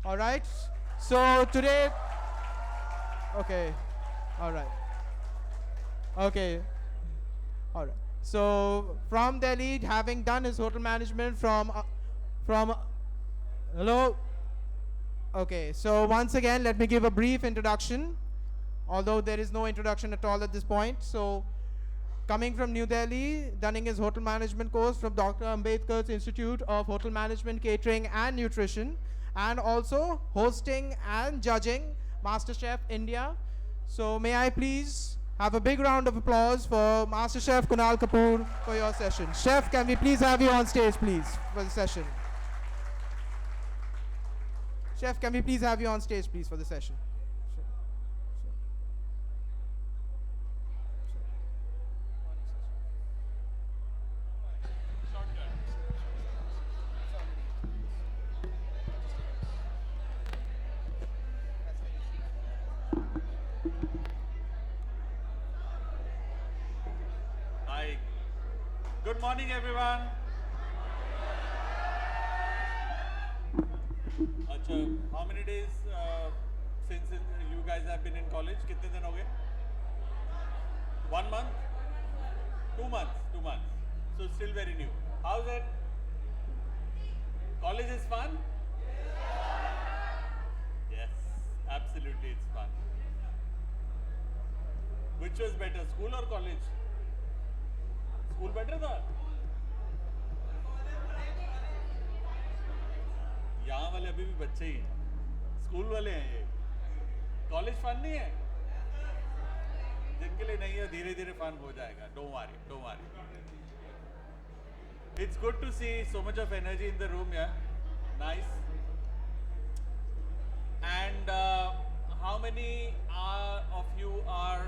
All right. So today, okay. All right. Okay. All right. So from Delhi, having done his hotel management from hello. Okay. So once again, let me give a brief introduction, although there is no introduction at all at this point. So coming from New Delhi, dunning his hotel management course from Dr. Ambedkar's Institute of Hotel Management, Catering and Nutrition, and also hosting and judging MasterChef India. So may I please have a big round of applause for MasterChef Kunal Kapoor for your session. Chef, can we please have you on stage, please, for the session? Chef, can we please have you on stage, please, for the session? Hi. Good morning, everyone. अच्छा, how many days since you guys have been in college? कितने दिन हो गए? 1 month? 2 months? 2 months. So still very new. How's it? College is fun? Yes, absolutely it's fun. Which was better, school or college? School better था? यहाँ वाले अभी भी बच्चे ही हैं, स्कूल वाले हैं ये। कॉलेज फन नहीं है, जिनके लिए नहीं है धीरे धीरे फन हो जाएगा। Don't worry, don't worry. It's good to see so much of energy in the room, या nice. And how many of you are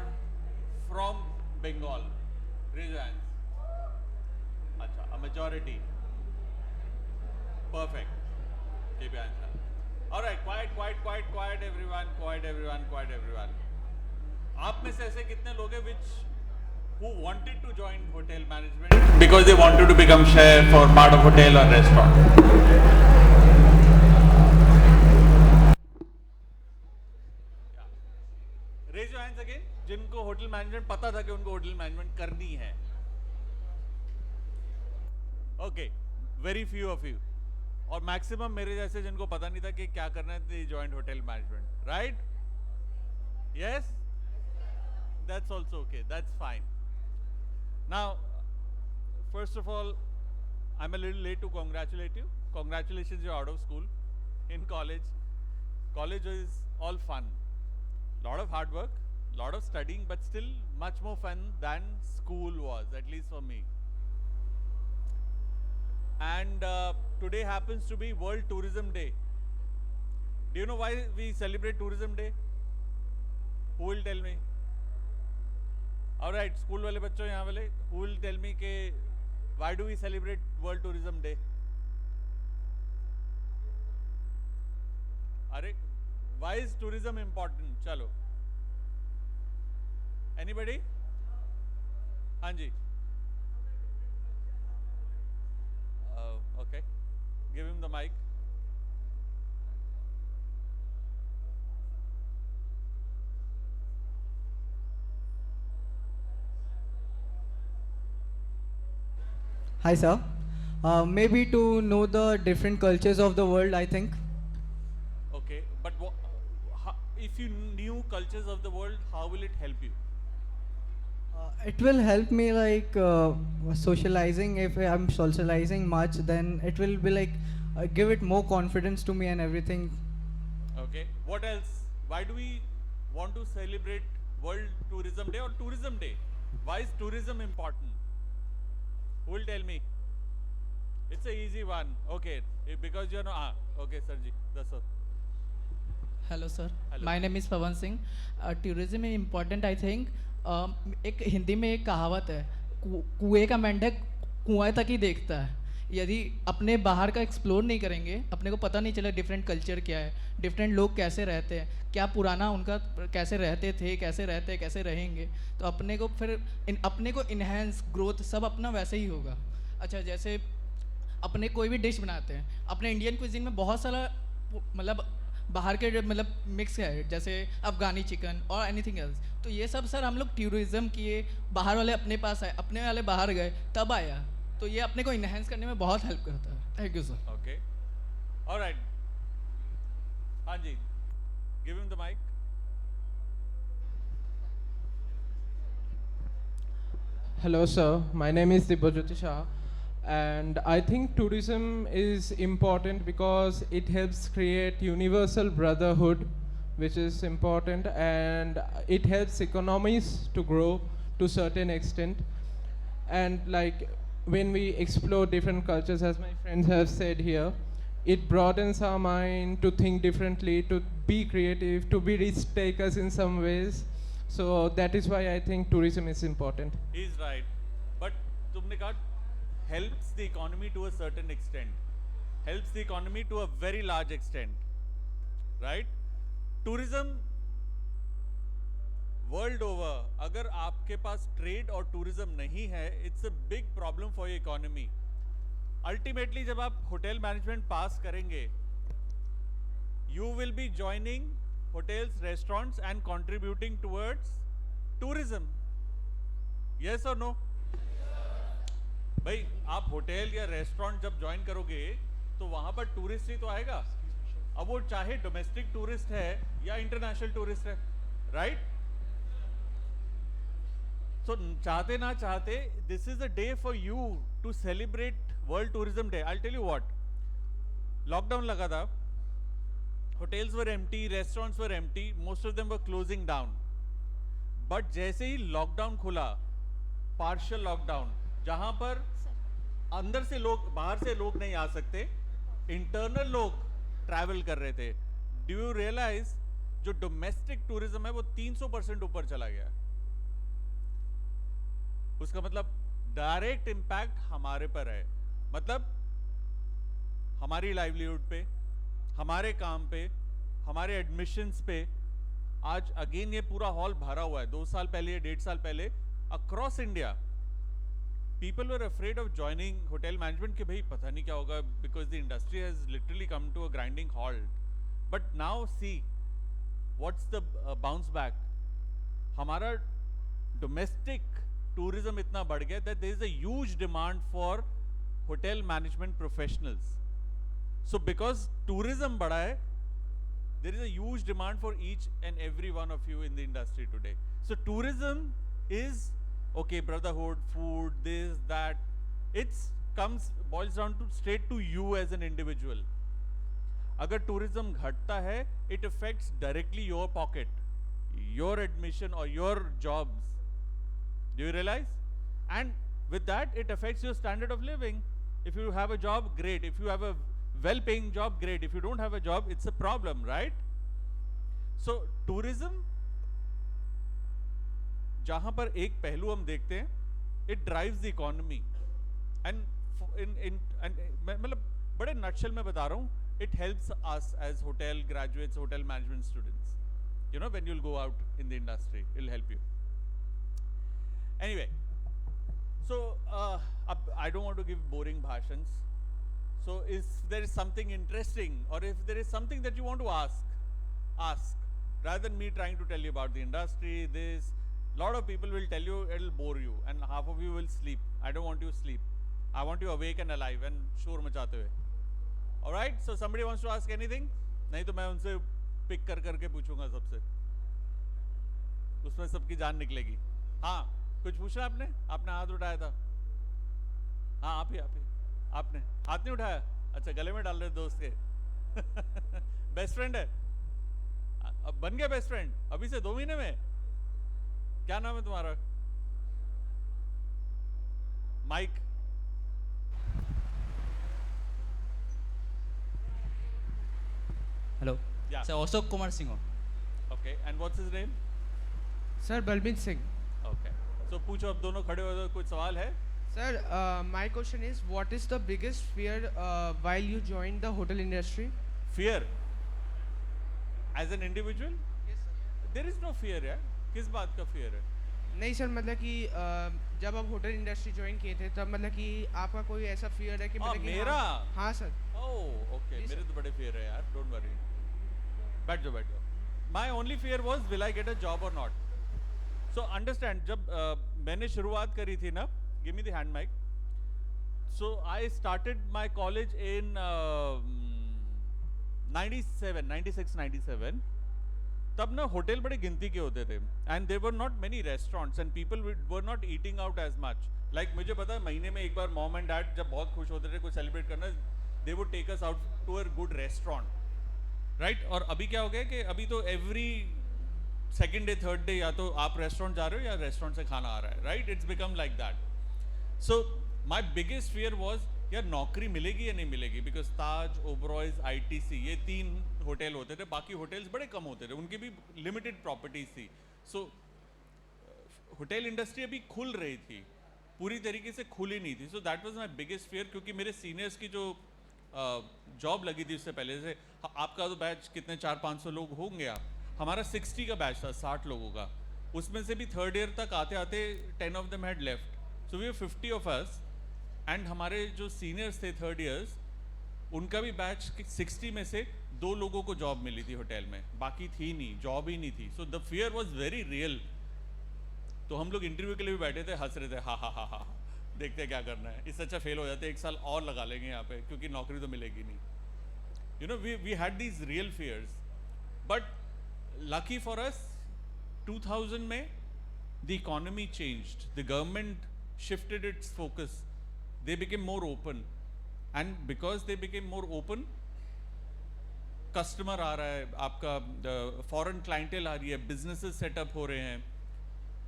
from Bengal? Raise your hands. अच्छा, a majority. Perfect. Keep your hands up. All right, quiet, everyone. Quiet, everyone. आप में से ऐसे कितने लोग हैं who wanted to join hotel management because they wanted to become chef or part of hotel or restaurant? Raise your hands again. जिनको hotel management पता था कि उनको hotel management करनी है. Okay, very few of you. और maximum मेरे जैसे जिनको पता नहीं था कि क्या करना है, they joint hotel management, right? Yes, that's also okay, that's fine. Now first of all, I am a little late to congratulate you. Congratulations, you out of school, in college. College is all fun, lot of hard work, lot of studying, but still much more fun than school was, at least for me. And today happens to be World Tourism Day. Do you know why we celebrate Tourism Day? Who will tell me? All right, school वाले बच्चों यहाँ वाले, who will tell me के why do we celebrate World Tourism Day? अरे, why is tourism important? चलो, anybody? हाँ जी. Okay, give him the mic. Hi, sir. Maybe to know the different cultures of the world, I think. Okay, but if you knew cultures of the world, how will it help you? It will help me like socializing. If I'm socializing much, then it will be like give it more confidence to me and everything. Okay, what else? Why do we want to celebrate World Tourism Day or Tourism Day? Why is tourism important? Who will tell me? It's a easy one. Okay, because you know. Okay, Sarji, that's all. Hello sir, Hello. My name is Pawan Singh. Tourism is important I think. एक हिंदी में एक कहावत है, कुएं का मेंढक कुएं तक ही देखता है. यदि अपने बाहर का एक्सप्लोर नहीं करेंगे, अपने को पता नहीं चला डिफरेंट कल्चर क्या है, डिफरेंट लोग कैसे रहते हैं, क्या पुराना उनका कैसे रहते थे, कैसे रहते कैसे रहेंगे, तो अपने को फिर अपने को इन्हेंस ग्रोथ सब अपना वैसे ही होगा. अच्छा, जैसे अपने कोई भी डिश बनाते हैं, अपने इंडियन क्विजीन में बहुत सारा मतलब बाहर के मतलब मिक्स है, जैसे अफगानी चिकन और एनीथिंग एल्स, तो ये सब सर हम लोग टूरिज्म किए, बाहर वाले अपने पास आए, अपने वाले बाहर गए, तब आया, तो ये अपने को इन्हेंस करने में बहुत हेल्प करता है। Thank you sir. Okay, alright, हाँ जी, give him the mic. Hello, sir. My name is Dibajyoti Shah, and I think tourism is important because it helps create universal brotherhood, which is important, and it helps economies to grow to certain extent. And like when we explore different cultures, as my friends have said here, it broadens our mind to think differently, to be creative, to be risk takers in some ways. So that is why I think tourism is important. He is right, but तुमने कहा helps the economy to a certain extent, helps the economy to a very large extent, right? Tourism world over, अगर आपके पास trade और tourism नहीं है, it's a big problem for your economy. Ultimately, जब आप hotel management pass करेंगे, you will be joining hotels, restaurants and contributing towards tourism. Yes or no? भाई आप होटल या रेस्टोरेंट जब ज्वाइन करोगे तो वहां पर टूरिस्ट ही तो आएगा, अब वो चाहे डोमेस्टिक टूरिस्ट है या इंटरनेशनल टूरिस्ट है, राइट? सो चाहते ना चाहते this is a day for you to celebrate world tourism day. I tell you what, lockdown लगा था, hotels were empty, restaurants were empty, most of them were closing down, but जैसे ही lockdown खुला, partial lockdown, जहां पर अंदर से लोग, बाहर से लोग नहीं आ सकते, इंटरनल लोग ट्रैवल कर रहे थे, डू यू रियलाइज जो डोमेस्टिक टूरिज्म है वो 300% ऊपर चला गया। उसका मतलब डायरेक्ट इंपैक्ट हमारे पर है, मतलब हमारी लाइवलीहुड पे, हमारे काम पे, हमारे एडमिशंस पे। आज अगेन ये पूरा हॉल भरा हुआ है, 2 साल पहले, 1.5 साल पहले across India people were afraid of joining hotel management कि भाई पता नहीं क्या होगा, because the industry has literally come to a grinding halt. But now see what's the bounce back. हमारा डोमेस्टिक टूरिज्म इतना बढ़ गया that there is a huge demand for hotel management professionals. So because tourism बढ़ा है, there is a huge demand for each and every one of you in the industry today. So tourism is okay, brotherhood, food, this, that. It's boils down to straight to you as an individual. अगर tourism घटता है, it affects directly your pocket, your admission or your jobs. Do you realize? And with that, it affects your standard of living. If you have a job, great. If you have a well-paying job, great. If you don't have a job, it's a problem, right? So tourism, जहां पर एक पहलू हम देखते हैं, it drives the economy, and मतलब बड़े nutshell में बता रहा हूँ, it helps us as hotel graduates, hotel management students. You know, when you'll go out in the industry, it'll help you. Anyway, so I don't want to give boring bhashans. So if there is something interesting or if there is something that you want to ask, rather than me trying to tell you about the industry, this, lot of people will tell you, it'll bore you and half of you will sleep. I don't want you to sleep. I want you awake and alive and शोर मचाते हुए. Alright, so somebody wants to ask anything? नहीं तो मैं उनसे pick करके पूछूंगा सबसे, उसमें सबकी जान निकलेगी। हाँ, कुछ पूछना आपने हाथ उठाया था। हाँ, आप ही आपने हाथ नहीं उठाया, अच्छा गले में डाल रहे दोस्त के। बेस्ट फ्रेंड है, अब बन गया बेस्ट फ्रेंड अभी से 2 महीने में। क्या नाम है तुम्हारा? Mic. Hello Yeah. Sir, Ashok Kumar Singh. Okay, and what's his name? Sir Balbir Singh. Okay, so पूछो, अब दोनों खड़े हो, कुछ सवाल है? Sir, my question is, what is the biggest fear while you joined the hotel industry? Fear as an individual? Yes, sir. There is no fear यार, किस बात का fear है? नहीं सर, मतलब कि जब आप होटल इंडस्ट्री ज्वाइन किए थे तब मतलब कि आपका कोई ऐसा फियर है कि मतलब कि मेरा? हाँ सर। ओह ओके, जी, मेरे sir. तो बड़े fear है यार, don't worry. बैठ जाओ बैठ जाओ. My only fear was will I get a job or not. So understand जब मैंने शुरुआत करी थी ना, give me the hand mic. So I started my college in 97, 96, 97. तब ना होटल बड़े गिनती के होते थे and there were not many restaurants and people were not eating out as much. Like मुझे पता है महीने में एक बार मॉम एंड डैड जब बहुत खुश होते थे कुछ सेलिब्रेट करना, they would take us out to a good restaurant, right. और अभी क्या हो गया कि अभी तो every second day third day या तो आप रेस्टोरेंट जा रहे हो या रेस्टोरेंट से खाना आ रहा है, right. It's become like that. So my biggest fear was यार नौकरी मिलेगी या नहीं मिलेगी, बिकॉज ताज, ओबरॉयज, आईटीसी ये 3 होटल होते थे, बाकी होटल्स बड़े कम होते थे, उनकी भी लिमिटेड प्रॉपर्टीज थी. सो होटल इंडस्ट्री अभी खुल रही थी, पूरी तरीके से खुली नहीं थी. So that was my biggest fear, क्योंकि मेरे सीनियर्स की जो जॉब लगी थी उससे पहले से, आपका तो बैच कितने 400-500 लोग होंगे, हमारा 60 का बैच था, 60 लोगों का. उसमें से भी थर्ड ईयर तक आते आते 10 of them had left. So we were 50 of us and हमारे जो सीनियर्स थे थर्ड ईयर्स, उनका भी बैच 60 में से 2 लोगों को जॉब मिली थी होटल में, बाकी थी नहीं, जॉब ही नहीं थी. So the fear was very real. तो हम लोग इंटरव्यू के लिए भी बैठे थे, हंस रहे थे, हा देखते क्या करना है, इससे अच्छा फेल हो जाते, 1 साल और लगा लेंगे यहाँ पे क्योंकि नौकरी तो मिलेगी नहीं. You know we had these real fears. But lucky for us 2000 में the economy changed, the government shifted its focus. They became more open, and because they became more open, customer आ रहा है, आपका foreign clientele आ रही है, businesses setup हो रहे हैं,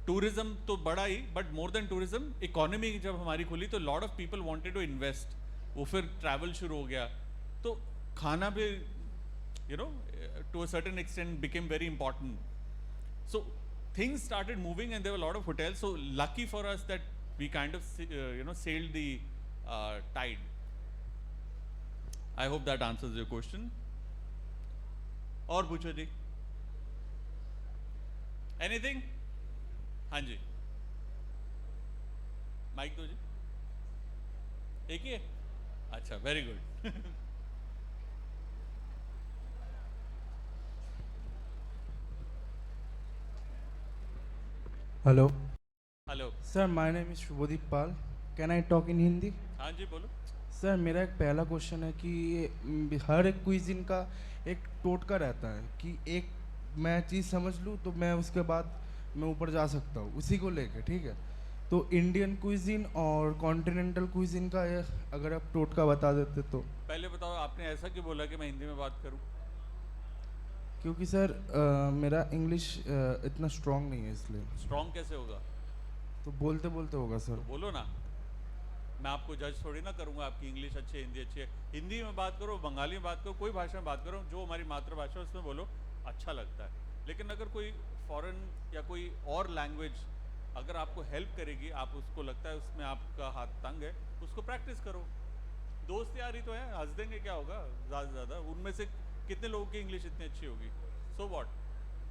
tourism तो बड़ा ही, but more than tourism, economy जब हमारी खुली तो lot of people wanted to invest. वो फिर travel शुरू हो गया, तो खाना भी you know to a certain extent became very important. So things started moving and there were a lot of hotels. So lucky for us that we kind of sailed the tide. I hope that answers your question. और पूछो जी, anything? हाँ जी, mic दो जी. एक ही है, अच्छा, very good. Hello hello. Sir, my name is Shubhdeep Pal. Can I talk in Hindi? हाँ जी बोलो. Sir, मेरा एक पहला क्वेश्चन है कि हर एक क्विज़िन का एक टोटका रहता है कि एक मैं चीज़ समझ लूँ तो मैं उसके बाद मैं ऊपर जा सकता हूँ, उसी को लेके, ठीक है. तो इंडियन क्विज़िन और कॉन्टिनेंटल क्विज़िन का अगर आप टोटका बता देते तो. पहले बताओ, आपने ऐसा क्यों बोला कि मैं हिंदी में बात करूं? क्योंकि सर मेरा इंग्लिश इतना स्ट्रांग नहीं है, इसलिए. स्ट्रांग कैसे होगा? तो बोलते बोलते होगा सर. तो बोलो ना, मैं आपको जज थोड़ी ना करूंगा आपकी इंग्लिश अच्छी है, हिंदी अच्छी है. हिंदी में बात करो, बंगाली में बात करो, कोई भाषा में बात करो, जो हमारी मातृभाषा है उसमें बोलो, अच्छा लगता है. लेकिन अगर कोई फॉरेन या कोई और लैंग्वेज अगर आपको हेल्प करेगी, आप उसको लगता है उसमें आपका हाथ तंग है, उसको प्रैक्टिस करो. दोस्त यारी तो है, हंस देंगे, क्या होगा ज़्यादा से ज़्यादा. उनमें से कितने लोगों की इंग्लिश इतनी अच्छी होगी? So what.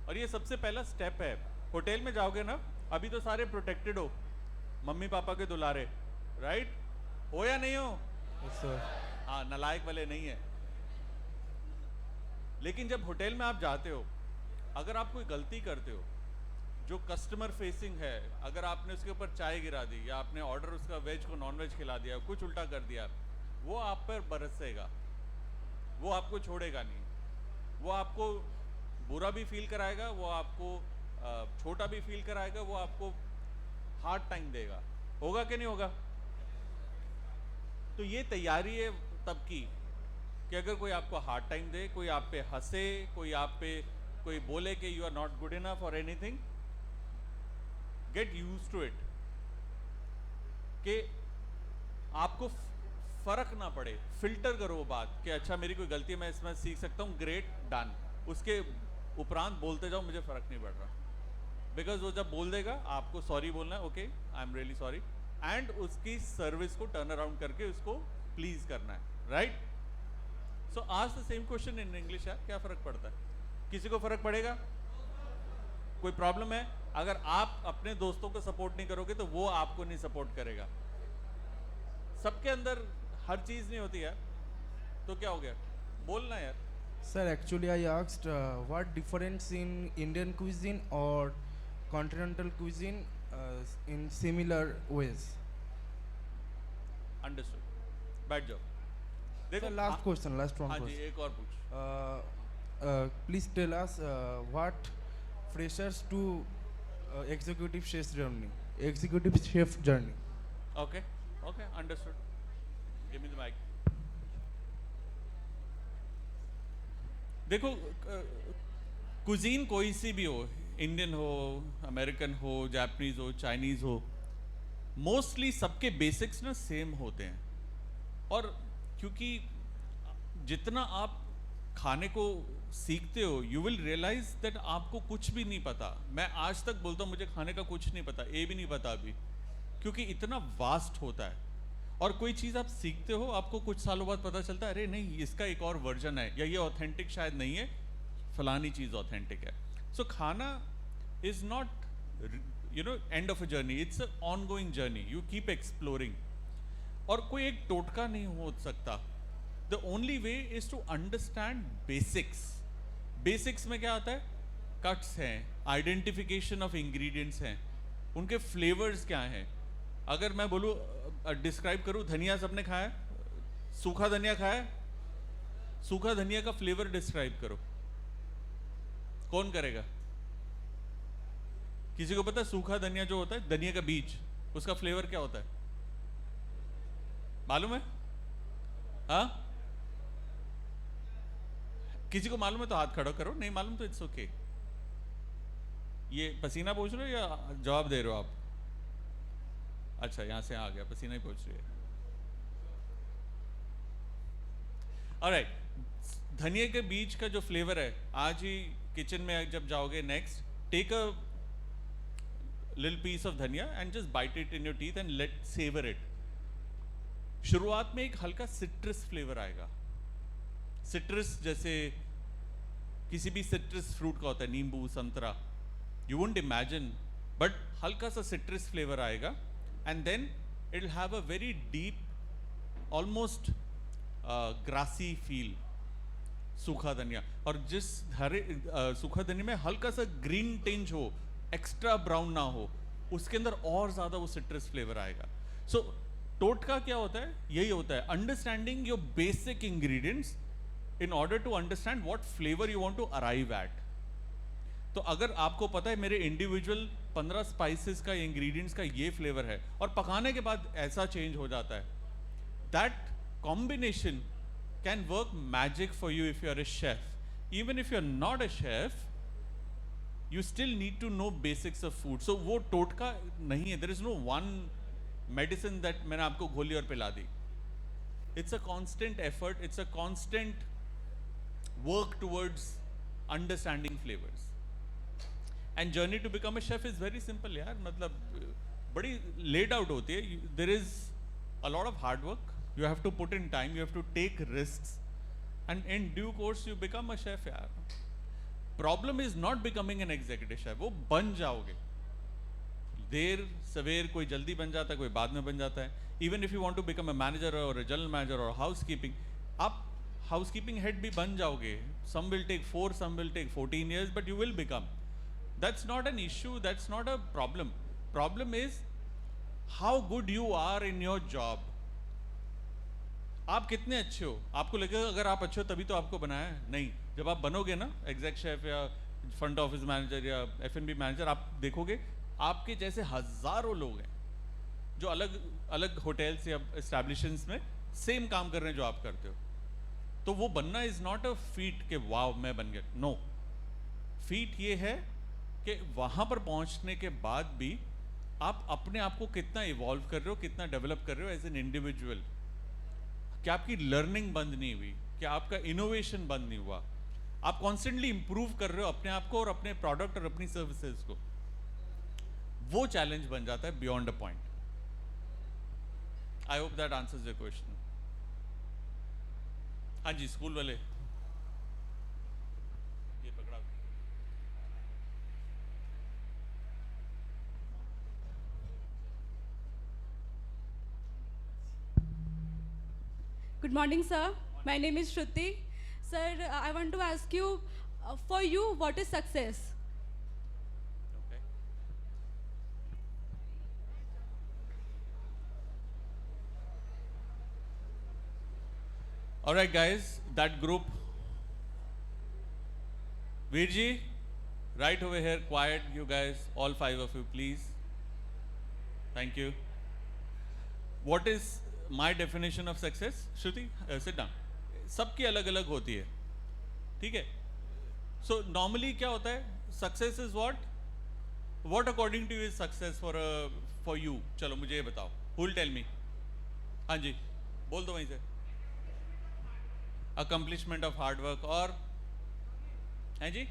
और ये सबसे पहला स्टेप है. होटल में जाओगे ना, अभी तो सारे प्रोटेक्टेड हो, मम्मी पापा के दुलारे, राइट हो या नहीं हो? सर हाँ, नालायक वाले नहीं है. लेकिन जब होटल में आप जाते हो, अगर आप कोई गलती करते हो जो कस्टमर फेसिंग है, अगर आपने उसके ऊपर चाय गिरा दी या आपने ऑर्डर उसका वेज को नॉन वेज खिला दिया, कुछ उल्टा कर दिया, वो आप पर बरसेगा, वो आपको छोड़ेगा नहीं. वो आपको बुरा भी फील कराएगा, वो आपको छोटा भी फील कराएगा, वो आपको हार्ड टाइम देगा. होगा कि नहीं होगा? तो ये तैयारी है तब की कि अगर कोई आपको हार्ड टाइम दे, कोई आप पे हंसे, कोई आप पे कोई बोले कि you are not good enough for anything, get used to it. कि आपको फर्क ना पड़े, फिल्टर करो वो बात कि अच्छा मेरी कोई गलती है, मैं इसमें सीख सकता हूँ, ग्रेट, डन. उसके उपरांत बोलते जाओ, मुझे फर्क नहीं पड़ रहा. बिकॉज वो जब बोल देगा, आपको सॉरी बोलना है, okay I am really sorry, and उसकी सर्विस को टर्न अराउंड करके उसको प्लीज करना है, राइट. सो आज the same question in English है, क्या फर्क पड़ता है? किसी को फर्क पड़ेगा? कोई प्रॉब्लम है? अगर आप अपने दोस्तों को सपोर्ट नहीं करोगे तो वो आपको नहीं सपोर्ट करेगा. सबके अंदर हर चीज नहीं होती है, तो क्या हो गया? बोलना यार, Sir, actually I asked what difference in Indian cuisine or continental cuisine in similar ways. Understood, बैठ जाओ. देखो Sir, last question, last one हाँ जी, question. एक और पूछ. Please tell us what freshers to executive chef journey. Okay, okay, understood. Give me the mic. देखो, cuisine कोई सी भी हो, इंडियन हो, अमेरिकन हो, जापानीज हो, चाइनीज हो, मोस्टली सबके बेसिक्स ना सेम होते हैं. और क्योंकि जितना आप खाने को सीखते हो, यू विल रियलाइज दैट आपको कुछ भी नहीं पता. मैं आज तक बोलता हूँ मुझे खाने का कुछ नहीं पता, ए भी नहीं पता अभी, क्योंकि इतना वास्ट होता है. और कोई चीज़ आप सीखते हो, आपको कुछ सालों बाद पता चलता है अरे नहीं इसका एक और वर्जन है, या ये ऑथेंटिक शायद नहीं है, फलानी चीज़ ऑथेंटिक है. सो खाना is not you know end of a journey, it's a ongoing journey. You keep exploring. और कोई एक टोटका नहीं हो सकता. The only way is to understand basics. Basics में क्या आता है? कट्स हैं, आइडेंटिफिकेशन ऑफ इंग्रेडिएंट्स हैं, उनके फ्लेवर्स क्या हैं. अगर मैं बोलूँ डिस्क्राइब करूँ, धनिया सबने खाया है, सूखा धनिया खाया है, सूखा धनिया का फ्लेवर डिस्क्राइब करो, कौन करेगा? किसी को पता है सूखा धनिया जो होता है, धनिया का बीज, उसका फ्लेवर क्या होता है? मालूम है? हाँ, किसी को मालूम है तो हाथ खड़ा करो, नहीं मालूम तो इट्स ओके. ये पसीना पूछ रहे हो या जवाब दे रहे हो आप? अच्छा, यहां से आ गया, पसीना ही पूछ रही है. ऑलराइट, धनिया के बीज का जो फ्लेवर है, आज ही किचन में जब जाओगे next, take a little piece of dhania and just bite it in your teeth and let savour it. शुरुआत में एक हल्का सिट्रस फ्लेवर आएगा. सिट्रस जैसे किसी भी सिट्रस फ्रूट का होता है, नींबू, संतरा, यू वुडंट इमेजिन, बट हल्का सा सिट्रस फ्लेवर आएगा. And then it will have a very deep almost grassy feel. सूखा धनिया, और जिस हरे सूखा धनिया में हल्का सा ग्रीन टिंज हो, एक्स्ट्रा ब्राउन ना हो, उसके अंदर और ज्यादा वो सिट्रस फ्लेवर आएगा. सो टोटका क्या होता है? यही होता है, understanding your basic ingredients in order to understand what flavor you want to arrive at. तो अगर आपको पता है मेरे इंडिविजुअल 15 स्पाइसेस का, इंग्रेडिएंट्स का ये फ्लेवर है, और पकाने के बाद ऐसा चेंज हो जाता है, that combination can work magic for you if you are a chef. Even if you are not a chef, you still need to know basics of food. So वो टोटका नहीं है, there is no one medicine that मैंने आपको घोली और पिला दी. It's a constant effort, it's a constant work towards understanding flavors. And journey to become a chef is very simple यार, मतलब बड़ी laid out होती है. There is a lot of hard work, you have to put in time, you have to take risks, and in due course you become a chef यार. Problem is not becoming an executive chef, वो बन जाओगे. देर सवेर कोई जल्दी बन जाता है, कोई बाद में बन जाता है. Even if you want to become a manager or a general manager or housekeeping, आप हाउसकीपिंग हेड भी बन जाओगे. Some will take 4, some will take 14 years, but you will become. That's not an issue, that's not a problem. Problem is how good you are in your job. आप कितने अच्छे हो. आपको लगेगा अगर आप अच्छे हो तभी तो आपको बनाया है, नहीं. जब आप बनोगे ना एग्जैक्ट शेफ या फ्रंट ऑफिस मैनेजर या F&B मैनेजर, आप देखोगे आपके जैसे हजारों लोग हैं जो अलग अलग होटल्स या एस्टैब्लिशमेंट्स में सेम काम कर रहे हैं जो आप करते हो. तो वो बनना इज नॉट अ फीट के वाव मैं बन गया. नो, फीट ये है कि वहां पर पहुंचने के बाद भी आप अपने आप को कितना इवॉल्व कर रहे हो, कितना डेवलप कर रहे हो एज एन इंडिविजुअल. क्या आपकी लर्निंग बंद नहीं हुई? क्या आपका इनोवेशन बंद नहीं हुआ? आप कॉन्स्टेंटली इंप्रूव कर रहे हो अपने आप को और अपने प्रोडक्ट और अपनी सर्विसेज को. वो चैलेंज बन जाता है beyond a point. I hope that answers your question. हाँ जी, स्कूल वाले ये पकड़ा. Good morning, sir. My name is Shruti. Sir, I want to ask you, for you, what is success? Okay. All right, guys, that group. Veerji, right over here, quiet, you guys, all 5 of you, please. Thank you. What is my definition of success? Shruti, sit down. सबकी अलग अलग होती है, ठीक है? So normally क्या होता है? Success is what? What according to you is success for you? चलो मुझे ये बताओ. Who will tell me? हाँ जी, बोल दो वहीं से. Accomplishment of hard work और हैं जी?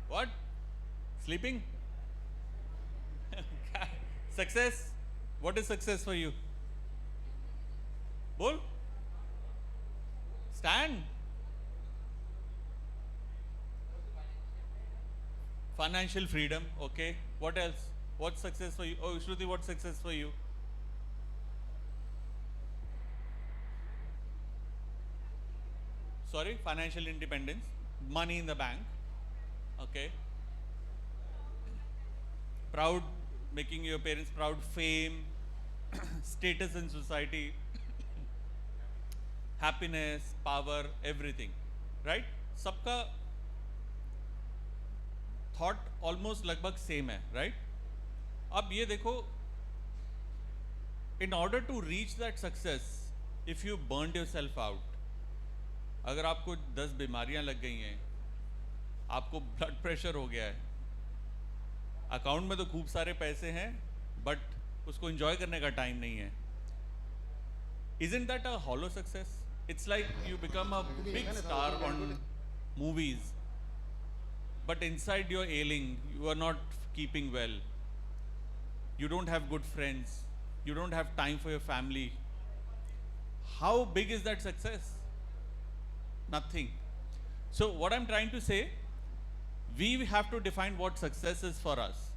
What? Sleeping? Success? What is success for you? बोल. Stand. Financial freedom. Okay. What else? What's success for you? Oh, Shruti, what's success for you? Sorry, financial independence, money in the bank. Okay. Proud, making your parents proud, fame, status in society, happiness, power, everything. Right? सबका thought almost लगभग same है, right? अब ये देखो, in order to reach that success, if you burned yourself out, अगर आपको 10 बीमारियां लग गई हैं, आपको ब्लड प्रेशर हो गया है, अकाउंट में तो खूब सारे पैसे हैं, बट उसको एंजॉय करने का टाइम नहीं है. Isn't that a hollow success? It's like you become a big star on movies, but inside you're ailing, you are not keeping well, you don't have good friends, you don't have time for your family. How big is that success? Nothing. So what I'm trying to say, we have to define what success is for us.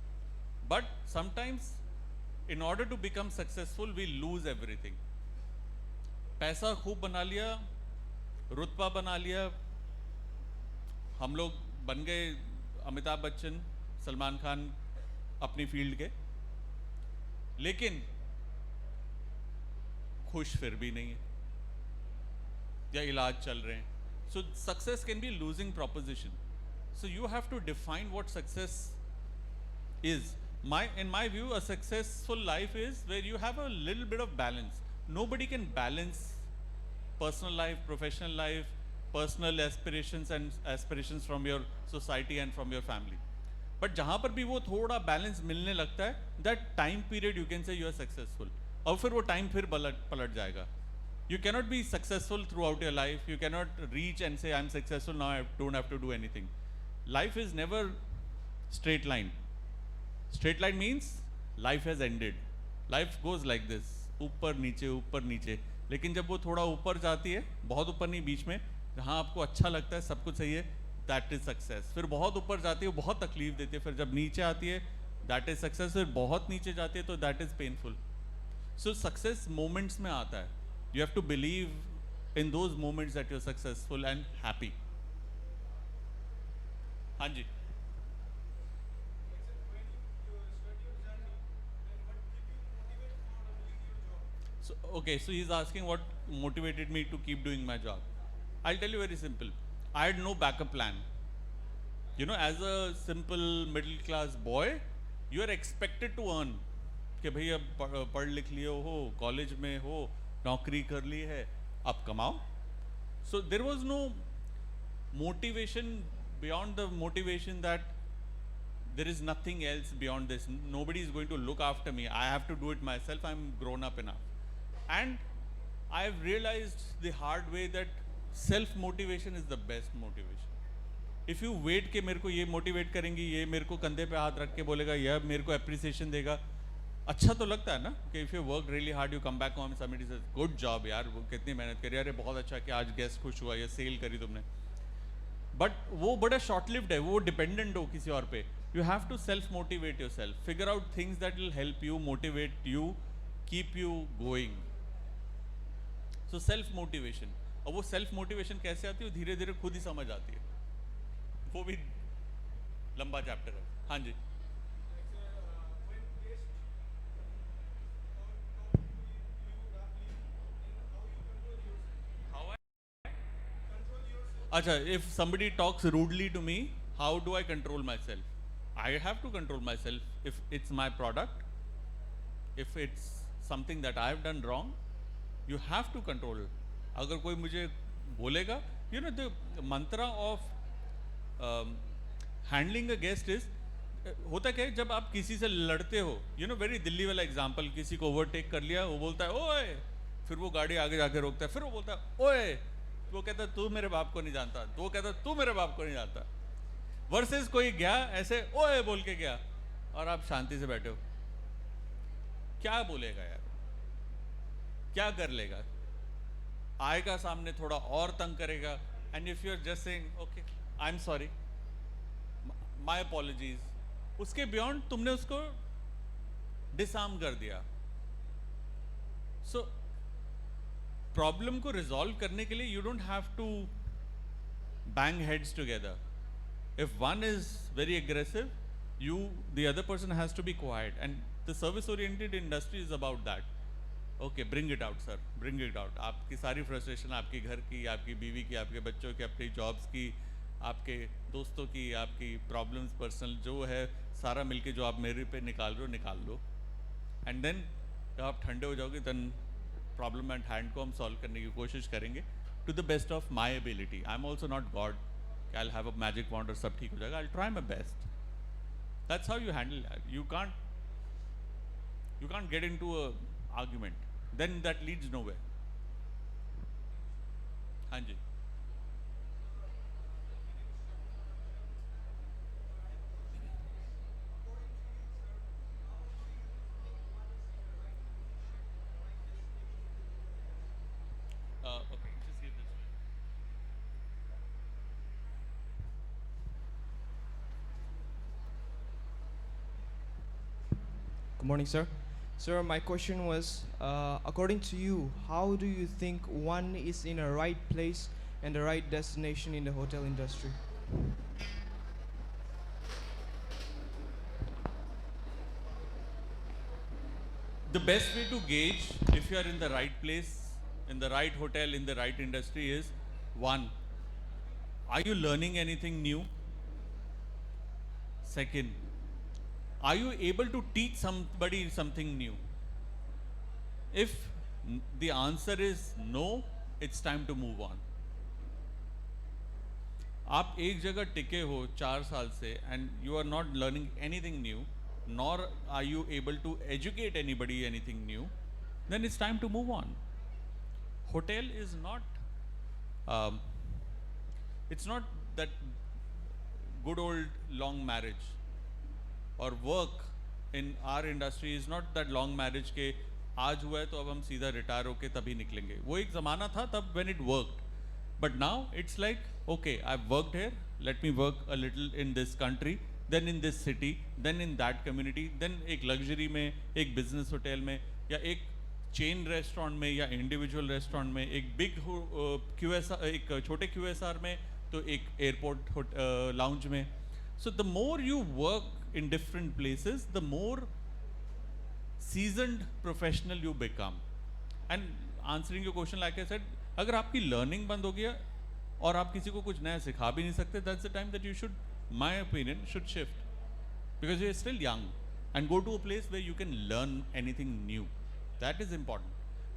But sometimes, in order to become successful, we lose everything. पैसा खूब बना लिया, रुतबा बना लिया, हम लोग बन गए अमिताभ बच्चन, सलमान खान अपनी फील्ड के, लेकिन खुश फिर भी नहीं है, या इलाज चल रहे हैं. So success can be losing proposition. So you have to define what success is. In my view, a successful life is where you have a little bit of balance. Nobody can balance personal life, professional life, personal aspirations and aspirations from your society and from your family. But जहाँ पर भी वो थोड़ा balance मिलने लगता है, that time period you can say you are successful. और फिर वो time फिर पलट जाएगा. You cannot be successful throughout your life. You cannot reach and say, I'm successful now, I don't have to do anything. Life is never straight line. Straight line means life has ended. Life goes like this. ऊपर नीचे. लेकिन जब वो थोड़ा ऊपर जाती है, बहुत ऊपर नहीं, बीच में, जहाँ आपको अच्छा लगता है, सब कुछ सही है, that is success. फिर बहुत ऊपर जाती है, बहुत तकलीफ देती है, फिर जब नीचे आती है, that is success. फिर बहुत नीचे जाती है, तो that is painful. So success moments में आता है. You have to believe in those moments that you're successful and happy. हाँ जी. So, okay, so he's asking what motivated me to keep doing my job. I'll tell you very simple. I had no backup plan. You know, as a simple middle class boy, you are expected to earn. कि भाई अब पढ़ लिख लिए हो, college में हो, नौकरी कर ली है, अब कमाओ. So there was no motivation beyond the motivation that there is nothing else beyond this. Nobody is going to look after me. I have to do it myself. I'm grown up enough. And I have realized the hard way that self-motivation is the best motivation. If you wait कि मेरे को ये motivate करेंगी, ये मेरे को कंधे पे हाथ रख के बोलेगा, यह मेरे को appreciation देगा, अच्छा तो लगता है ना कि if you work really hard, you come back home, somebody says, good job यार, वो कितनी मेहनत करी, अरे बहुत अच्छा कि आज guest खुश हुआ, या sale करी तुमने. But वो बड़ा short-lived है, वो dependent हो किसी और पे. You have to self-motivate yourself. Figure out things that will help you, motivate you, keep you going. So self-motivation. और वो सेल्फ मोटिवेशन कैसे आती है, वो धीरे धीरे खुद ही समझ आती है, वो भी लंबा चैप्टर है। हाँ जी। अच्छा, if somebody talks rudely to me, how do I control myself? I have to control myself if it's my product. If it's something that I have done wrong, you have to control. अगर कोई मुझे बोलेगा, you know, the mantra of handling a guest is, होता क्या है जब आप किसी से लड़ते हो, you know, very दिल्ली वाला एग्जाम्पल, किसी को ओवरटेक कर लिया, वो बोलता है ओए, फिर वो गाड़ी आगे जाके रोकता है, फिर वो बोलता है ओए, वो कहता है तू मेरे बाप को नहीं जानता, तो वो कहता है तू मेरे बाप को नहीं जानता। वर्सेस कोई गया ऐसे ओए बोल के गया और आप शांति से बैठे हो, क्या बोलेगा यार, क्या कर लेगा? आएगा सामने, थोड़ा और तंग करेगा, and if you are just saying okay I am sorry, my apologies, उसके बियॉन्ड तुमने उसको डिसआर्म कर दिया। सो प्रॉब्लम को रिजॉल्व करने के लिए you don't have to bang heads together. If one is very aggressive, you the other person has to be quiet, and the service oriented industry is about that. Okay, bring it out sir, bring it out. आपकी सारी frustration, आपकी घर की, आपकी बीवी की, आपके बच्चों की, अपनी जॉब्स की, आपके दोस्तों की, आपकी प्रॉब्लम्स पर्सनल जो है, सारा मिलके जो आप मेरे पे निकाल रहे हो निकाल लो, एंड देन जब आप ठंडे हो जाओगे देन प्रॉब्लम एट हैंड को हम सॉल्व करने की कोशिश करेंगे to the best of my ability. I am also not God, I will have a magic wand और सब ठीक हो जाएगा। I will try my best. That's how you handle it. You can't get into a argument. Then that leads nowhere. हाँ जी। Okay, just give this. Good morning, sir. Sir, my question was, according to you, how do you think one is in a right place and the right destination in the hotel industry? The best way to gauge if you are in the right place, in the right hotel, in the right industry is, one, are you learning anything new? Second, are you able to teach somebody something new? If the answer is no, it's time to move on. आप एक जगह टिके हो 4 साल से and you are not learning anything new, nor are you able to educate anybody anything new, then it's time to move on. Hotel is not, it's not that good old long marriage, or work in our industry is not that long marriage के आज हुआ है तो अब हम सीधा retire होके तभी निकलेंगे। वो एक ज़माना था तब when it worked, but now it's like okay, I've worked here, let me work a little in this country, then in this city, then in that community, then एक luxury में, एक business hotel में, या एक chain restaurant में, या individual restaurant में, एक big QSR, एक छोटे QSR में, तो एक airport lounge में. So the more you work in different places, the more seasoned professional you become. And answering your question, like I said, अगर आपकी learning बंद हो गया और आप किसी को कुछ नया सिखा भी नहीं सकते, that's the time that you should, my opinion, should shift, because you're still young, and go to a place where you can learn anything new. That is important.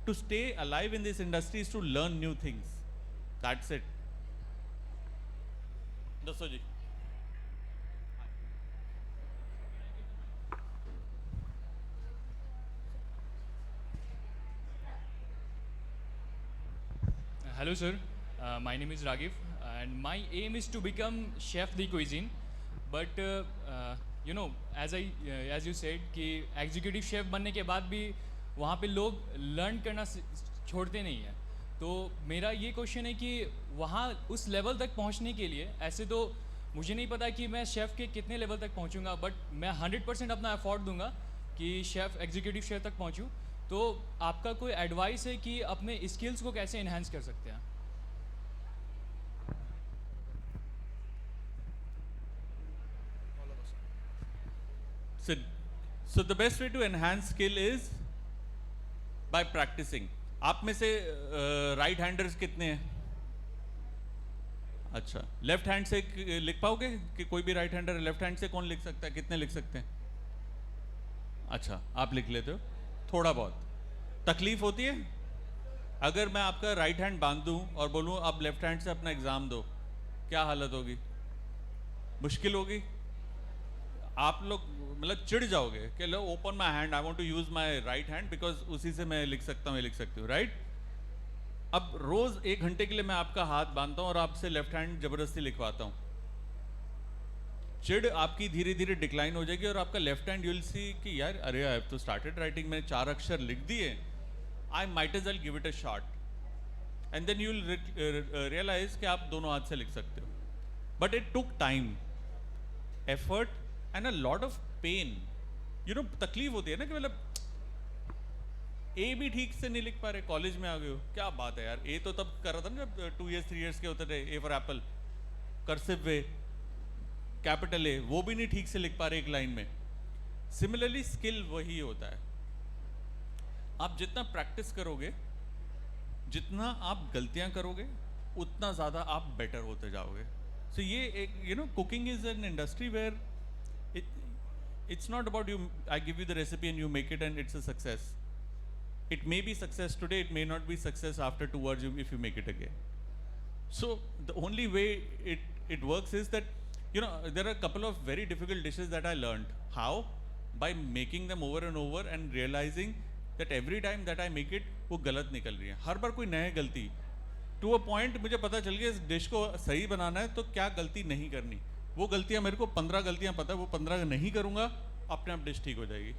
To stay alive in this industry is to learn new things. That's it. Dasso ji. Hello sir, my name is Raghiv and my aim is to become chef de cuisine, but you know, as you said कि executive chef बनने के बाद भी वहाँ पे लोग learn करना छोड़ते नहीं हैं, तो मेरा ये क्वेश्चन है कि वहाँ उस लेवल तक पहुँचने के लिए, ऐसे तो मुझे नहीं पता कि मैं शेफ़ के कितने लेवल तक पहुँचूँगा, बट मैं 100% अपना एफर्ट दूंगा कि शेफ़ एग्जीक्यूटिव शेफ़ तक पहुँचूँ। तो आपका कोई एडवाइस है कि अपने स्किल्स को कैसे इन्हांस कर सकते हैं? So the best way to enhance skill is by practicing. आप में से राइट हैंडर्स कितने हैं? अच्छा, लेफ्ट हैंड से लिख पाओगे कि कोई भी राइट हैंडर लेफ्ट हैंड से कौन लिख सकता है? कितने लिख सकते हैं? अच्छा, आप लिख लेते हो थोड़ा बहुत। तकलीफ होती है अगर मैं आपका राइट हैंड बांध दूं और बोलूं अब लेफ्ट हैंड से अपना एग्जाम दो, क्या हालत होगी? मुश्किल होगी। आप लोग मतलब चिढ़ जाओगे कि लो open my hand, I want to use my right hand because उसी से मैं लिख सकता हूँ, लिख सकती हूँ, राइट? अब रोज 1 घंटे के लिए मैं आपका हाथ बांधता हूँ और आपसे लेफ्ट हैंड जबरदस्ती लिखवाता हूँ, चिढ़ आपकी धीरे धीरे डिक्लाइन हो जाएगी और आपका लेफ्ट हैंड यूल सी कि यार अरे आई हैव तो स्टार्टेड राइटिंग, मैंने 4 अक्षर लिख दिए, I might as well give it a shot, and then you will realise कि आप दोनों हाथ से लिख सकते हो। But it took time, effort and a lot of pain. You know, तकलीफ होती है ना कि मतलब ए भी ठीक से नहीं लिख पा रहे, कॉलेज में आ गए हो, क्या बात है यार, ए तो तब कर रहा था ना जब 2 years 3 years के होते थे, A for Apple, cursive way, capital A, वो भी नहीं ठीक से लिख पा रहे एक लाइन में। सिमिलरली स्किल वही होता है, आप जितना प्रैक्टिस करोगे, जितना आप गलतियां करोगे, उतना ज़्यादा आप बेटर होते जाओगे। सो ये एक, you know, cooking is an industry where it's not about you, I give you the recipe and you make it and it's a success. It may be success today, it may not be success after 2 hours if you make it again. So the only way it works is that, you know, there are a couple of very difficult dishes that I learned. How? By making them over and over and realizing that every time that I make it, वो गलत निकल रही है, हर बार कोई नया गलती, to a point मुझे पता चल गया इस डिश को सही बनाना है तो क्या गलती नहीं करनी। वो गलतियां मेरे को 15 गलतियां पता है, वो 15 नहीं करूंगा, अपने आप डिश ठीक हो जाएगी।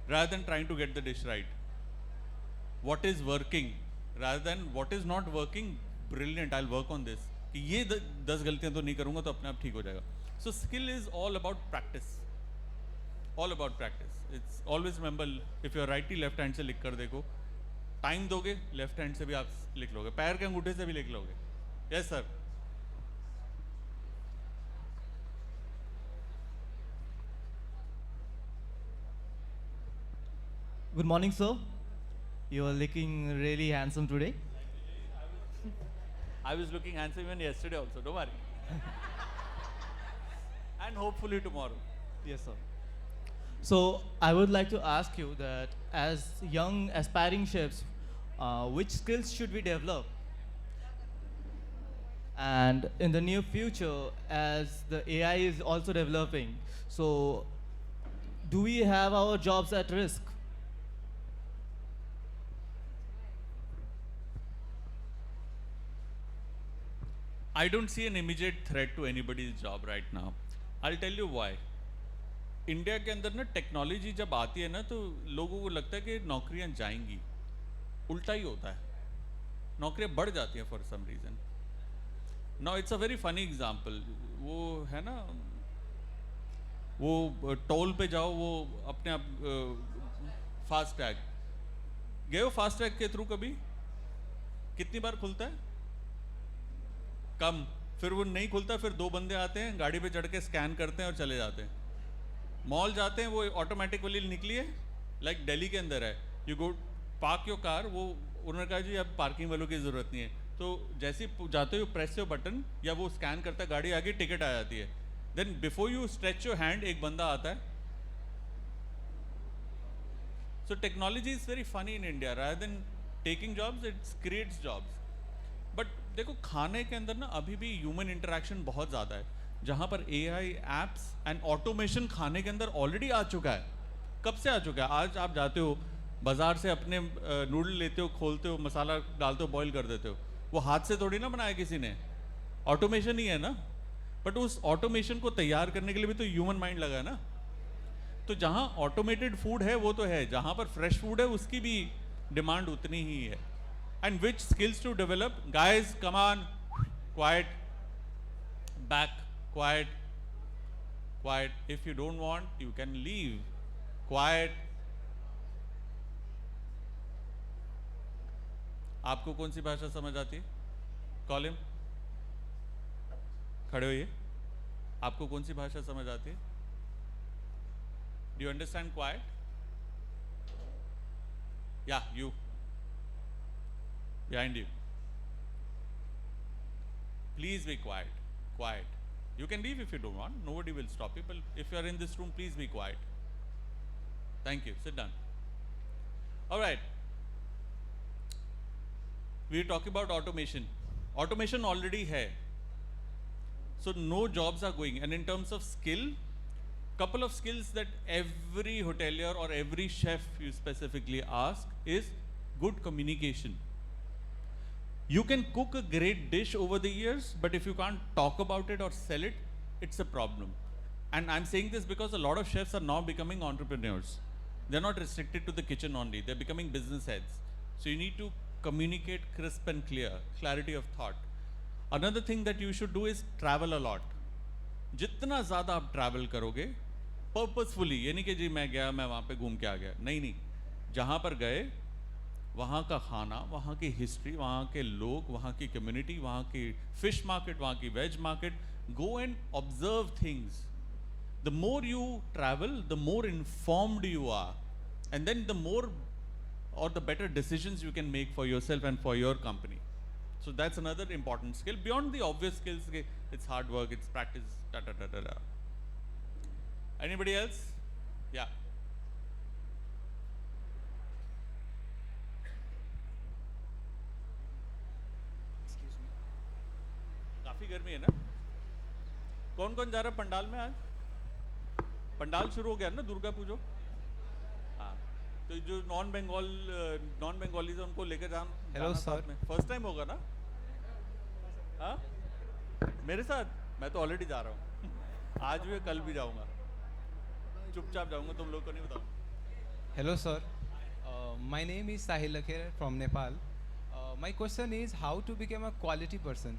rather than trying to get the dish right, what is working rather than what is not working, brilliant, I'll work on this, कि ये 10 गलतियां तो नहीं करूंगा तो अपने आप ठीक हो जाएगा। So skill is all about practice, all about practice. It's always remember, if you're righty left hand से लिख कर देखो, टाइम दोगे लेफ्ट हैंड से भी आप लिख लोगे, पैर के अंगूठे से भी लिख लोगे। Yes sir. Good morning, sir. You are looking really handsome today. I was looking handsome even yesterday also, don't worry. And hopefully tomorrow. Yes, sir. So I would like to ask you that as young aspiring chefs, which skills should we develop? And in the near future, as the AI is also developing, so do we have our jobs at risk? I don't see an immediate threat to anybody's job right now. I'll tell you why. India के अंदर ना technology जब आती है ना तो लोगों को लगता है कि नौकरियां जाएंगी, उल्टा ही होता है, नौकरियां बढ़ जाती हैं for some reason. Now it's a very funny example, वो है ना, वो टोल पे जाओ, वो अपने आप फास्ट टैग गए हो, फास्ट टैग के थ्रू कभी कितनी बार खुलता है? कम, फिर वो नहीं खुलता, फिर 2 बंदे आते हैं, गाड़ी पे चढ़ के स्कैन करते हैं और चले जाते हैं। मॉल जाते हैं, वो ऑटोमेटिक वाली निकली है, लाइक दिल्ली के अंदर है, you go park your car, वो उन्होंने कहा जी अब पार्किंग वालों की ज़रूरत नहीं है, तो जैसे ही जाते हो प्रेस योर बटन या वो स्कैन करता है, गाड़ी आगे, टिकट आ जाती है, then before you stretch your hand एक बंदा आता है। So technology is very funny in India, rather than taking jobs it's creates jobs. But देखो खाने के अंदर ना अभी भी ह्यूमन इंटरेक्शन बहुत ज़्यादा है, जहाँ पर एआई एप्स एंड ऑटोमेशन खाने के अंदर ऑलरेडी आ चुका है। कब से आ चुका है? आज आप जाते हो बाज़ार से, अपने नूडल लेते हो, खोलते हो, मसाला डालते हो, बॉईल कर देते हो, वो हाथ से थोड़ी ना बनाया किसी ने, ऑटोमेशन ही है ना। बट उस ऑटोमेशन को तैयार करने के लिए भी तो ह्यूमन माइंड लगा है ना। तो जहाँ ऑटोमेटेड फूड है वो तो है, जहाँ पर फ्रेश फूड है उसकी भी डिमांड उतनी ही है। And which skills to develop? Guys, come on, quiet, back, quiet, quiet. If you don't want, you can leave. Quiet. आपको कौन सी भाषा समझ आती है? कॉलिम, खड़े होइए। आपको कौन सी भाषा समझ आती है? Do you understand quiet? Yeah, you. Behind you. Please be quiet. Quiet. You can leave if you don't want. Nobody will stop you. But if you are in this room, please be quiet. Thank you. Sit down. All right. We are talking about automation. Automation already hai. So no jobs are going. And in terms of skill, couple of skills that every hotelier or every chef you specifically ask is good communication. You can cook a great dish over the years, but if you can't talk about it or sell it, it's a problem. And I'm saying this because a lot of chefs are now becoming entrepreneurs. They're not restricted to the kitchen only. They're becoming business heads. So you need to communicate crisp and clear, clarity of thought. Another thing that you should do is travel a lot. जितना ज़्यादा आप travel करोगे, purposefully, ये नहीं कि जी मैं गया, मैं वहाँ पे घूम के आ गया. नहीं. जहाँ पर गए, वहाँ का खाना, वहाँ की हिस्ट्री, वहाँ के लोग, वहाँ की कम्युनिटी, वहाँ की फिश मार्केट, वहाँ की veg market, go and observe things. The more you travel, the more informed you are, and then the more or the better decisions you can make for yourself and for your company. So that's another important skill. Beyond the obvious skills, it's hard work, it's practice, da da da da da. Anybody else? Yeah. काफी गर्मी है ना? कौन-कौन जा रहा है पंडाल में आज? पंडाल शुरू हो गया ना, दुर्गा पूजो? हाँ, तो जो नॉन बंगालीज उनको लेकर हेलो सर, फर्स्ट टाइम होगा ना? हाँ, मेरे साथ? मैं तो ऑलरेडी जा रहा हूँ. आज भी, कल भी जाऊँगा. चुपचाप जाऊँगा, तुम लोग को नहीं बताऊँ. hello sir, my name is Sahil Lakher from Nepal. My question is how to become a quality person.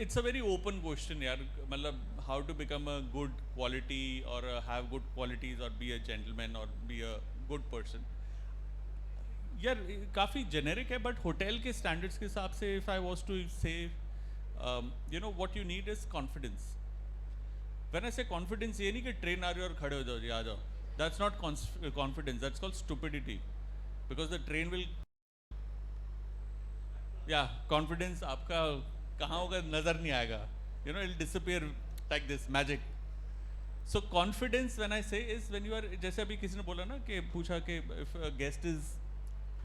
It's a very open question, यार. मतलब how to become a good quality or have good qualities or be a gentleman or be a good person. यार काफ़ी generic है, but hotel के standards के हिसाब से if I was to say, you know what you need is confidence. When I say confidence, ये नहीं कि train आ रही है और खड़े हो जाओ जी, आ जाओ. That's not confidence. That's called stupidity, because the train will. Yeah, confidence आपका कहाँ होगा नज़र नहीं आएगा. You know, it'll disappear like this, magic. So confidence, when I say, is when you are, जैसे अभी किसी ने बोला ना कि पूछा कि if a guest is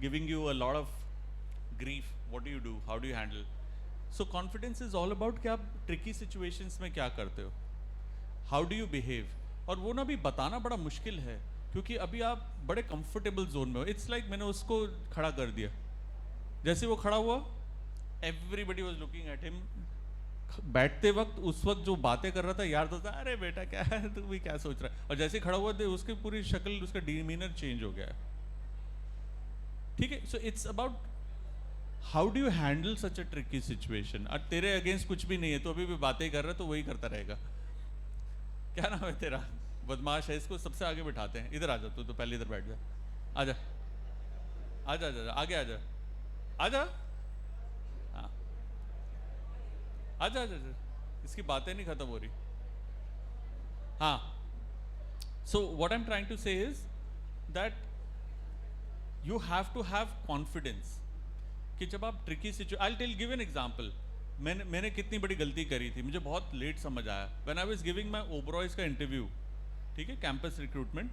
giving you a lot of grief, what do you do? How do you handle? So confidence is all about कि आप tricky situations में क्या करते हो? How do you behave? और वो ना भी बताना बड़ा मुश्किल है, क्योंकि अभी आप बड़े comfortable zone में हो. It's like मैंने उसको खड़ा कर दिया. जैसे वो खड़ा हुआ, everybody was looking at him. बैठते वक्त उस वक्त जो बातें कर रहा था, यार तो था, अरे बेटा क्या है, तू भी क्या सोच रहा है. और जैसे खड़ा हुआ थे, उसकी पूरी शक्ल, उसका डिमीनर चेंज हो गया है. ठीक है. So it's about how do you handle such a tricky situation. और तेरे अगेंस्ट कुछ भी नहीं है, तो अभी भी बातें कर रहा है, तो वही करता रहेगा. क्या नाम है तेरा? बदमाश है, इसको सबसे आगे बिठाते हैं. इधर आ जा, तू तो पहले इधर बैठ जा. आजा आजा आजा, आगे आजा, आजा. हाँ, आजा आजा, इसकी बातें नहीं खत्म हो रही. हाँ. So what I am trying to say is that you have to have confidence कि जब आप tricky situation, I tell give an example. मैंने कितनी बड़ी गलती करी थी, मुझे बहुत लेट समझ आया. When I was giving my Oberoi's का इंटरव्यू, ठीक है, कैंपस रिक्रूटमेंट,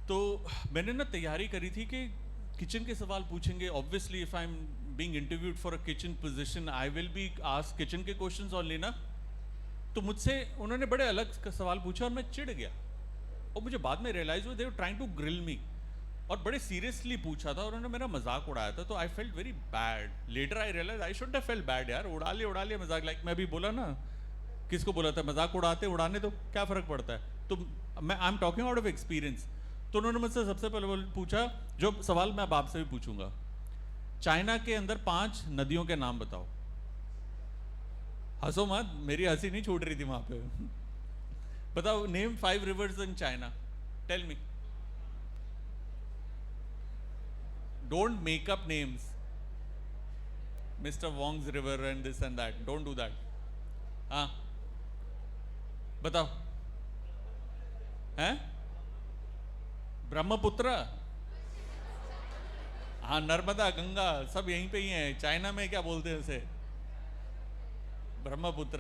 तो मैंने ना तैयारी करी थी कि किचन के सवाल पूछेंगे. Obviously if I am being interviewed for a kitchen position, I will be ask kitchen के क्वेश्चंस ओनली ना. तो मुझसे उन्होंने बड़े अलग सवाल पूछे और मैं चिढ़ गया. और मुझे बाद में रियलाइज हुआ दे वर ट्राइंग टू ग्रिल मी, और बड़े सीरियसली पूछा था, उन्होंने मेरा मजाक उड़ाया था. तो I felt very bad. Later I realise I should have felt bad. यार उड़ा लिया मजाक. लाइक मैं भी बोला ना, किसको बोला था, मजाक उड़ाने तो क्या फ़र्क पड़ता है. तो मैं I am talking out of experience. तो उन्होंने मुझसे सबसे पहले पूछा, जो सवाल मैं अब आपसे भी पूछूंगा, चाइना के अंदर 5 नदियों के नाम बताओ. हंसो मत, मेरी हंसी नहीं छूट रही थी वहां पे. बताओ, name 5 rivers in China. Tell me. Don't make up names. Mr. Wong's River and this and that. Don't do that. हाँ बताओ हैं ब्रह्मपुत्र हाँ नर्मदा गंगा सब यहीं पे ही हैं चाइना में क्या बोलते हैं उसे ब्रह्मपुत्र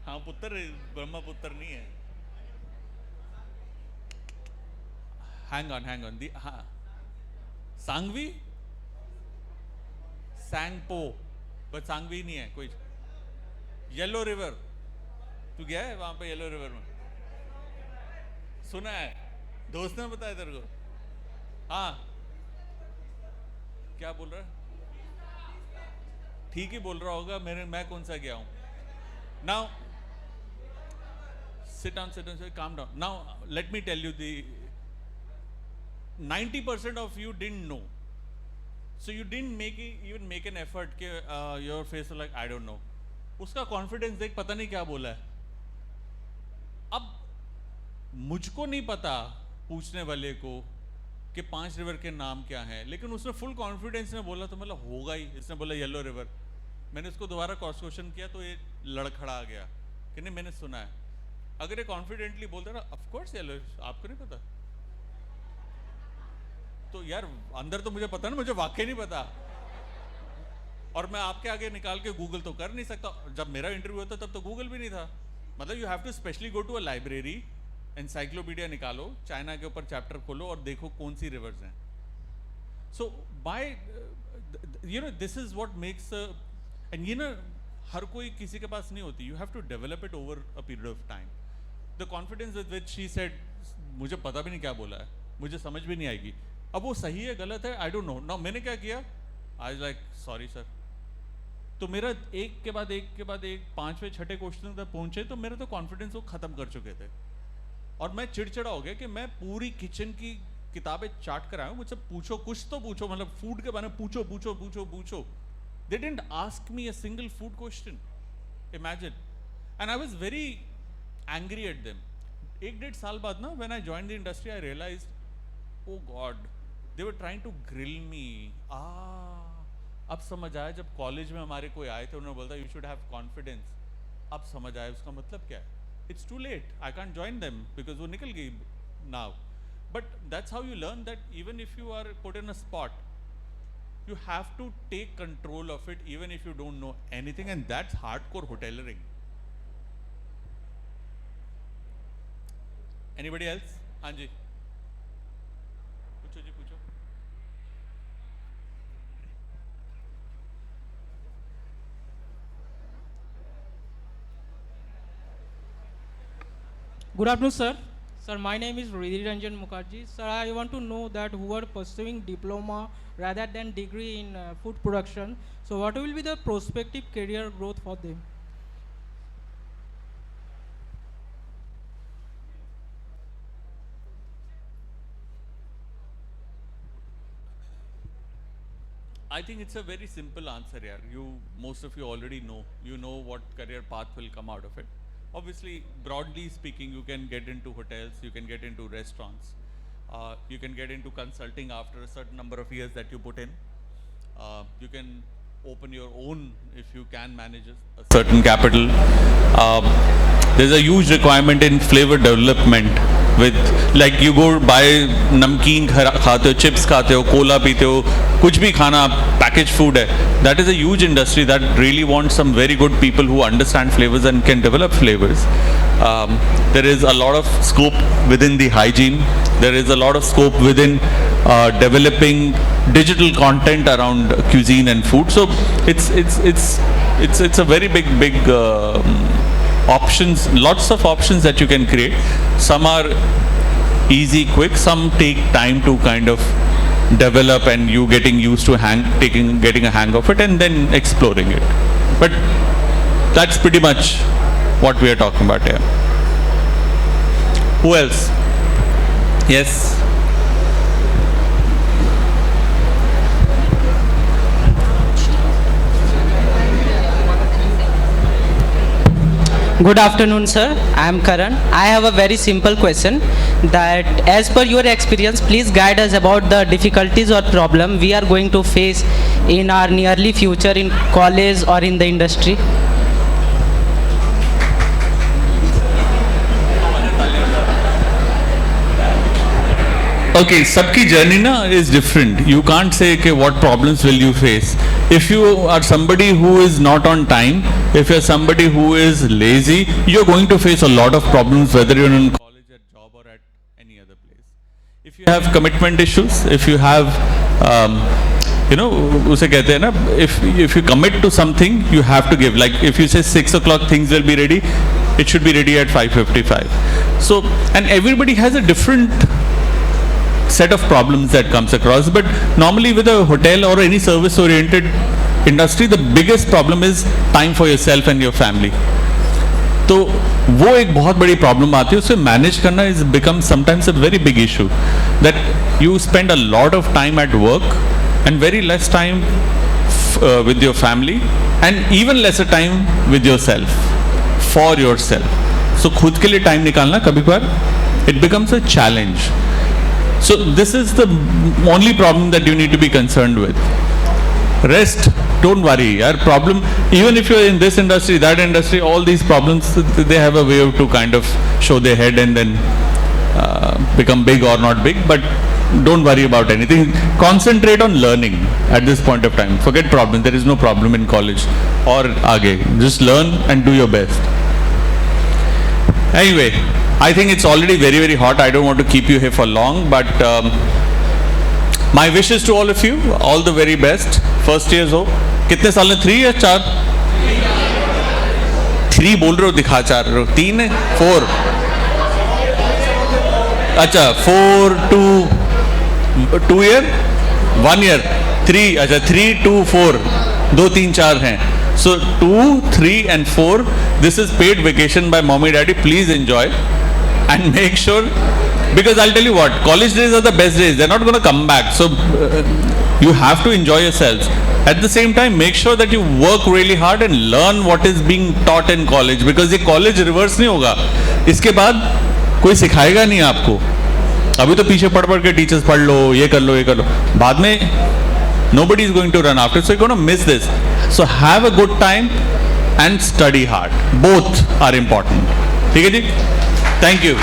हाँ पुत्र ब्रह्मपुत्र नहीं है hang on हाँ सांगवी सैंगपो बट सांगवी नहीं है कोई येलो रिवर तू गया है वहां पे येलो रिवर में सुना है दोस्त ने बताया तेरे को हाँ क्या बोल रहा है ठीक ही बोल रहा होगा मैं कौन सा गया हूं now sit down calm down now let me tell you the 90% of you didn't know so you didn't even make an effort कि your face was like I don't know उसका कॉन्फिडेंस देख पता नहीं क्या बोला है अब मुझको नहीं पता पूछने वाले को कि 5 रिवर के नाम क्या हैं लेकिन उसने फुल कॉन्फिडेंस में बोला तो मतलब होगा ही इसने बोला येलो रिवर मैंने इसको दोबारा क्रॉस क्वेश्चन किया तो ये लड़खड़ा आ गया कि नहीं मैंने सुना है अगर ये कॉन्फिडेंटली बोलता ना ऑफ कोर्स येलो आपको नहीं पता तो यार अंदर तो मुझे पता ना मुझे वाकई नहीं पता और मैं आपके आगे निकाल के गूगल तो कर नहीं सकता जब मेरा इंटरव्यू होता तब तो गूगल भी नहीं था मतलब you have to specially go to a library encyclopedia निकालो चाइना के ऊपर चैप्टर खोलो और देखो कौन सी रिवर्स हैं so by you know this is what makes and you know हर कोई किसी के पास नहीं होती you have to develop it over a period of time the confidence with which she said मुझे पता भी नहीं क्या बोला है मुझे समझ भी नहीं आएगी अब वो सही है गलत है आई डोंट नो नाउ मैंने क्या किया आई लाइक सॉरी सर तो मेरा एक के बाद एक 5वें 6ठे क्वेश्चन तक पहुंचे तो मेरा तो कॉन्फिडेंस वो खत्म कर चुके थे और मैं चिड़चिड़ा हो गया कि मैं पूरी किचन की किताबें चाट कर आया हूँ मुझसे पूछो कुछ तो पूछो मतलब फूड के बारे में पूछो they didn't ask me a single food question imagine and I was very angry at them 1-1.5 साल बाद ना when I joined the industry I realised oh God they were trying to grill me अब समझ आया जब college में हमारे कोई आए थे उन्होंने बोलता यू शुड हैव कॉन्फिडेंस अब समझ आया उसका मतलब क्या है it's too late I can't join them because वो निकल गई now but that's how you learn that even if you are put in a spot you have to take control of it even if you don't know anything and that's hardcore hoteliering. Anybody else? हाँ जी पूछो जी पूछो Good afternoon, sir. Sir, my name is Ridhi Ranjan Mukherjee. Sir, I want to know that who are pursuing diploma rather than degree in food production. So, what will be the prospective career growth for them? I think it's a very simple answer here. Most of you already know. You know what career path will come out of it. Obviously, broadly speaking, you can get into hotels, you can get into restaurants, you can get into consulting after a certain number of years that you put in. You can open your own if you can manage a certain capital. There's a huge requirement in flavor development with, like you go buy namkeen खाते हो, chips खाते हो, cola पीते हो, कुछ भी खाना packaged food है. That is a huge industry that really wants some very good people who understand flavors and can develop flavors. There is a lot of scope within the hygiene. There is a lot of scope within developing digital content around cuisine and food. So it's a very big options, lots of options that you can create. Some are easy, quick. Some take time to kind of develop and you getting used to getting a hang of it and then exploring it. But that's pretty much what we are talking about here. Who else? Yes. Good afternoon, sir. I am Karan. I have a very simple question that as per your experience, please guide us about the difficulties or problem we are going to face in our nearly future in college or in the industry. Okay, सबकी journey ना is different. You can't say okay, what problems will you face. If you are somebody who is not on time, if you're somebody who is lazy, you're going to face a lot of problems whether you're in college, at job or at any other place. If you have commitment issues, if you have उसे कहते हैं ना, if you commit to something, you have to give. Like if you say 6 o'clock things will be ready, it should be ready at 5:55. So, and everybody has a different set of problems that comes across, but normally with a hotel or any service oriented industry, the biggest problem is time for yourself and your family. तो वो एक बहुत बड़ी problem आती है, उसे manage करना is become sometimes a very big issue, that you spend a lot of time at work and very less time with your family and even lesser time with yourself, for yourself. So खुद के लिए time निकालना कभी बार it becomes a challenge. So this is the only problem that you need to be concerned with. Rest, don't worry. Our problem, even if you're in this industry, that industry, all these problems, they have a way to kind of show their head and then become big or not big, but don't worry about anything. Concentrate on learning at this point of time. Forget problem. There is no problem in college or aage. Just learn and do your best. Anyway, I think it's already very, very hot. I don't want to keep you here for long, but my wishes to all of you, all the very best. First years हो, कितने साल में? 3 या 4? 3 बोल रहे हो, दिखा 4 रहे हो. 3 है? 4. अच्छा, 4 2 year, 1 year, 3. अच्छा, 3 2 4, 2 3 4 हैं. So 2 3 and 4. This is paid vacation by mommy daddy. Please enjoy and make sure, because I'll tell you what, college days are the best days. They're not going to come back. So you have to enjoy yourselves. At the same time, make sure that you work really hard and learn what is being taught in college, because ये college reverse नहीं होगा. इसके बाद कोई सिखाएगा नहीं आपको. अभी तो पीछे पढ़ के टीचर्स पढ़ लो, ये कर लो, ये कर लो. बाद में nobody is going to run after, so you're going to miss this. So have a good time and study hard. Both are important. ठीक है जी? Thank you.